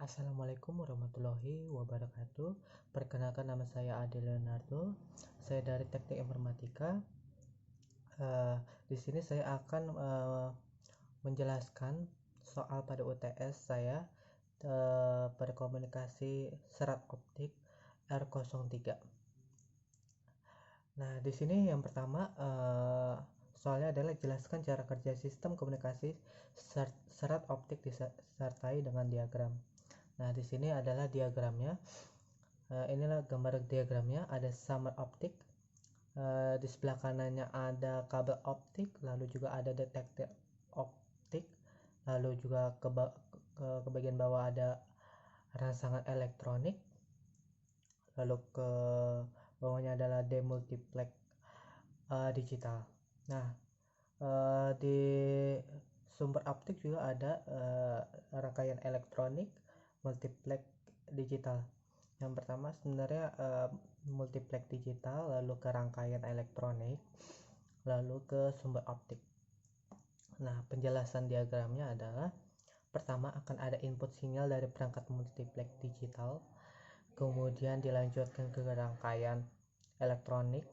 Assalamualaikum warahmatullahi wabarakatuh. Perkenalkan, nama saya Ade Leonardo. Saya dari Teknik Informatika. Di sini saya akan menjelaskan soal pada UTS saya pada komunikasi serat optik R03. Nah, di sini yang pertama soalnya adalah jelaskan cara kerja sistem komunikasi serat optik disertai dengan diagram. Nah, di sini adalah diagramnya. Inilah gambar diagramnya. Ada sumber optik. Di sebelah kanannya ada kabel optik, lalu juga ada detektor optik, lalu juga ke bagian bawah ada rangsangan elektronik, lalu ke bawahnya adalah demultiplex digital. Nah, di sumber optik juga ada rangkaian elektronik, multiplex digital. Yang pertama sebenarnya multiplex digital, lalu ke rangkaian elektronik, lalu ke sumber optik. Nah, penjelasan diagramnya adalah pertama akan ada input sinyal dari perangkat multiplex digital, kemudian dilanjutkan ke rangkaian elektronik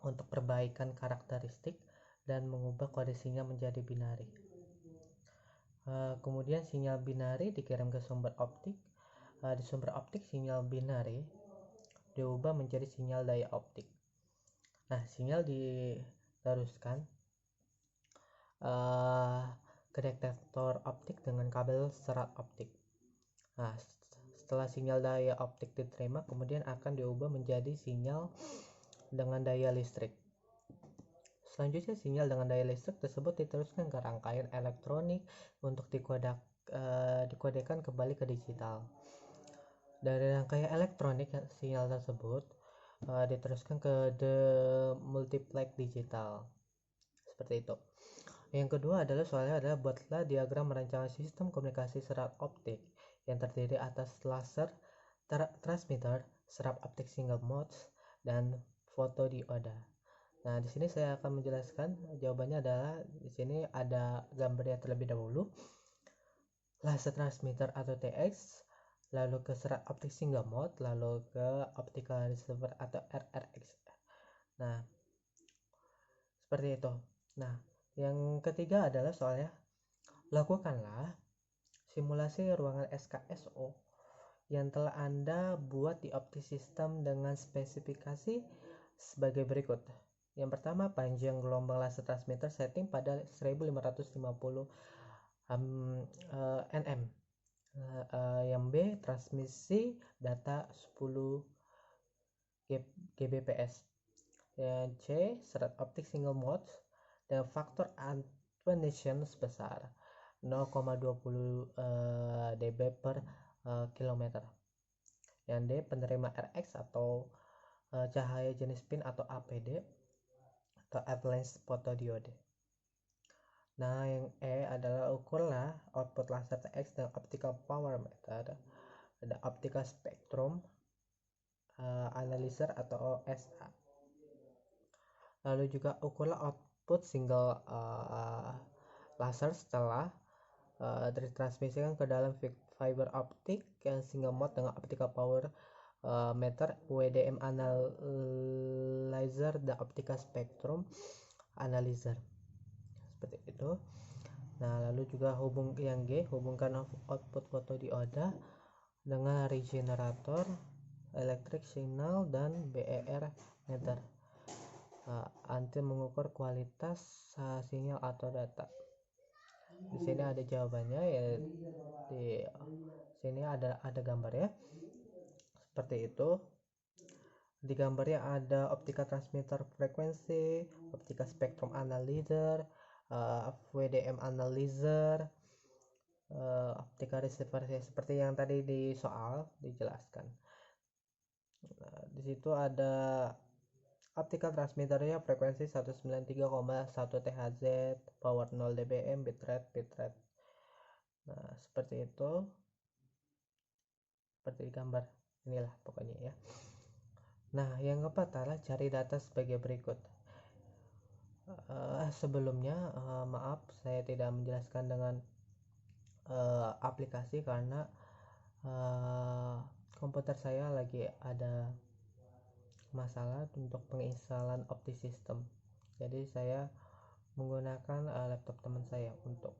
untuk perbaikan karakteristik dan mengubah kode sinyal menjadi binari. Kemudian sinyal binari dikirim ke sumber optik. Di sumber optik sinyal binari diubah menjadi sinyal daya optik. Nah, sinyal diteruskan ke detektor optik dengan kabel serat optik. Nah, setelah sinyal daya optik diterima, kemudian akan diubah menjadi sinyal dengan daya listrik. Selanjutnya, sinyal dengan daya listrik tersebut diteruskan ke rangkaian elektronik untuk dikodekan kembali ke digital. Dari rangkaian elektronik, sinyal tersebut diteruskan ke demultiplex digital. Seperti itu. Yang kedua adalah soalnya adalah buatlah diagram merancangan sistem komunikasi serat optik yang terdiri atas laser transmitter, serat optik single mode, dan fotodioda. Nah, di sini saya akan menjelaskan jawabannya adalah di sini ada gambarnya terlebih dahulu. Laser transmitter atau TX, lalu ke serat optik single mode, lalu ke optical receiver atau RRX. Nah, seperti itu. Nah, yang ketiga adalah soalnya lakukanlah simulasi ruangan SKSO yang telah Anda buat di optik sistem dengan spesifikasi sebagai berikut. Yang pertama, panjang gelombang laser transmitter setting pada 1550 nm. Yang B, transmisi data 10 Gbps. Yang C, serat optik single mode dengan faktor attenuation sebesar 0,20 dB per kilometer. Yang D, penerima RX atau cahaya jenis PIN atau APD atau avalanche photodiode. Nah, yang E adalah ukurlah output laser TX dengan optical power meter, ada optical spectrum analyzer atau OSA. Lalu juga ukurlah output single laser setelah ditransmisikan ke dalam fiber optik yang single mode dengan optical power meter, WDM analyzer, dan optical spectrum analyzer. Seperti itu. Nah, lalu juga yang G, hubungkan output fotodioda dengan regenerator, electric signal, dan BER meter untuk mengukur kualitas sinyal atau data. Di sini ada jawabannya, ya di sini ada gambarnya. Seperti itu. Di gambarnya ada optical transmitter frekuensi, optical spectrum analyzer, WDM analyzer, optical receiver, seperti yang tadi di soal dijelaskan. Di situ ada optical transmitternya frekuensi 193,1 THz, power 0 dBm, bitrate. Nah, seperti itu. Seperti di gambar inilah pokoknya ya. Nah, yang keempat adalah cari data sebagai berikut. Sebelumnya maaf saya tidak menjelaskan dengan aplikasi karena komputer saya lagi ada masalah untuk penginstalan OptiSystem, jadi saya menggunakan laptop teman saya untuk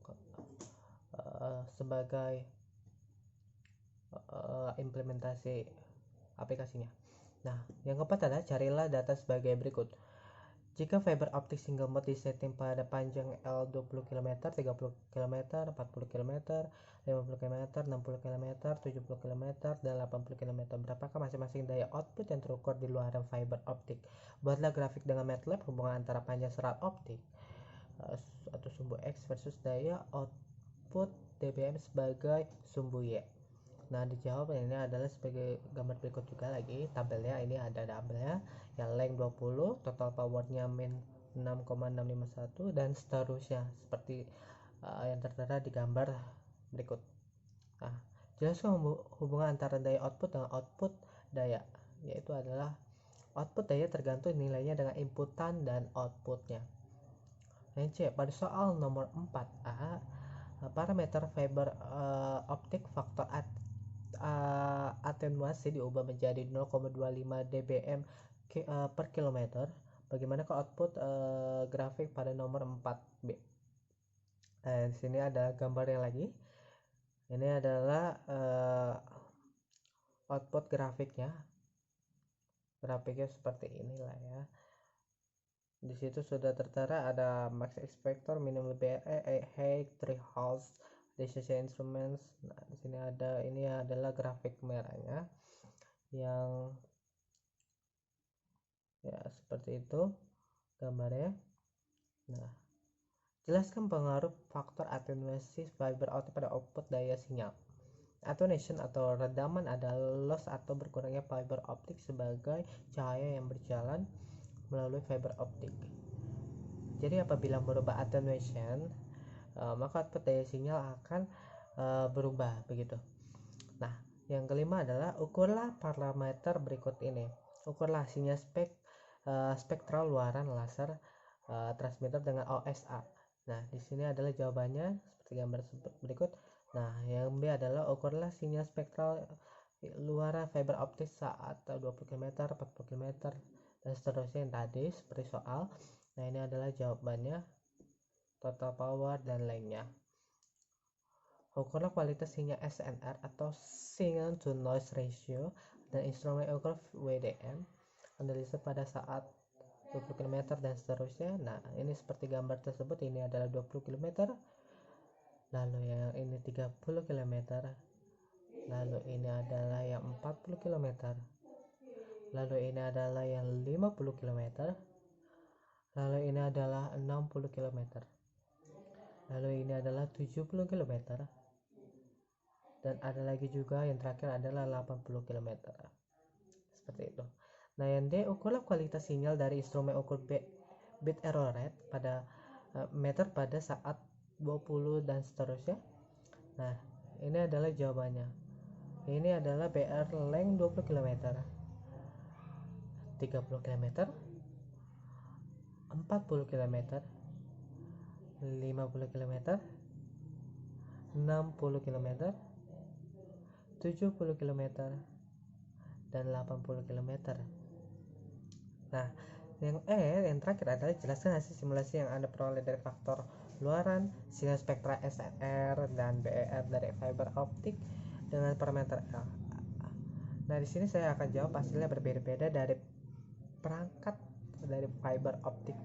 sebagai implementasi aplikasinya. Nah, yang keempat adalah carilah data sebagai berikut. Jika fiber optic single mode disetting pada panjang L 20 km, 30 km, 40 km, 50 km, 60 km, 70 km, dan 80 km, berapakah masing-masing daya output yang terukur di luaran fiber optic? Buatlah grafik dengan MATLAB hubungan antara panjang serat optik atau sumbu X versus daya output dBm sebagai sumbu Y. Nah, dijawab ini adalah sebagai gambar berikut juga lagi tabelnya. Ini ada tabelnya yang length 20, total powernya min 6,651 dan seterusnya seperti yang tertera di gambar berikut. Nah, jelaskan hubungan antara daya output dengan output daya, yaitu adalah output daya tergantung nilainya dengan inputan dan outputnya. Yang C, pada soal nomor 4A, parameter fiber optik faktor atenuasi diubah menjadi 0,25 dBm per kilometer. Bagaimana ke output grafik pada nomor 4B? Di sini ada gambarnya lagi. Ini adalah output grafiknya. Grafiknya seperti inilah ya. Di situ sudah tertera ada max expector, minimum BRE, height, threshold, decision instruments. Nah, di sini ada, ini adalah grafik merahnya yang ya seperti itu gambarnya. Nah, jelaskan pengaruh faktor atenuasi fiber optic pada output daya sinyal. Attenuation atau redaman adalah loss atau berkurangnya fiber optik sebagai cahaya yang berjalan melalui fiber optik. Jadi apabila merubah attenuation, maka output daya sinyal akan berubah begitu. Nah, yang kelima adalah ukurlah parameter berikut ini. Ukurlah sinyal spektral luaran laser transmitter dengan OSA. Nah, di sini adalah jawabannya seperti gambar berikut. Nah, yang B adalah ukurlah sinyal spektral luaran fiber optik saat 20 km, 40 km, dan seterusnya yang tadi seperti soal. Nah, ini adalah jawabannya, total power dan lainnya. Ukurlah kualitas sinyal SNR atau signal to noise ratio dan instrumen ukur WDM analisa pada saat 20 km dan seterusnya. Nah, ini seperti gambar tersebut, ini adalah 20 km, lalu yang ini 30 km, lalu ini adalah yang 40 km, lalu ini adalah yang 50 km, lalu ini adalah 60 km, lalu ini adalah 70 km, dan ada lagi juga yang terakhir adalah 80 km. Seperti itu. Nah, yang D, ukurlah kualitas sinyal dari instrumen ukur bit error rate pada meter pada saat 20 dan seterusnya. Nah, ini adalah jawabannya. Ini adalah BR length 20 km, 30 km, 40 km, 50 km, 60 km, 70 km, dan 80 km. Nah, yang yang terakhir adalah jelaskan hasil simulasi yang Anda peroleh dari faktor luaran, sinyal spektra SNR dan BER dari fiber optik dengan parameter L. Nah, di sini saya akan jawab hasilnya berbeda-beda dari perangkat dari fiber optik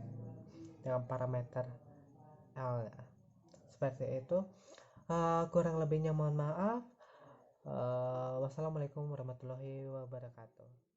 dengan parameter L. Seperti itu. Kurang lebihnya mohon maaf. Wassalamualaikum warahmatullahi wabarakatuh.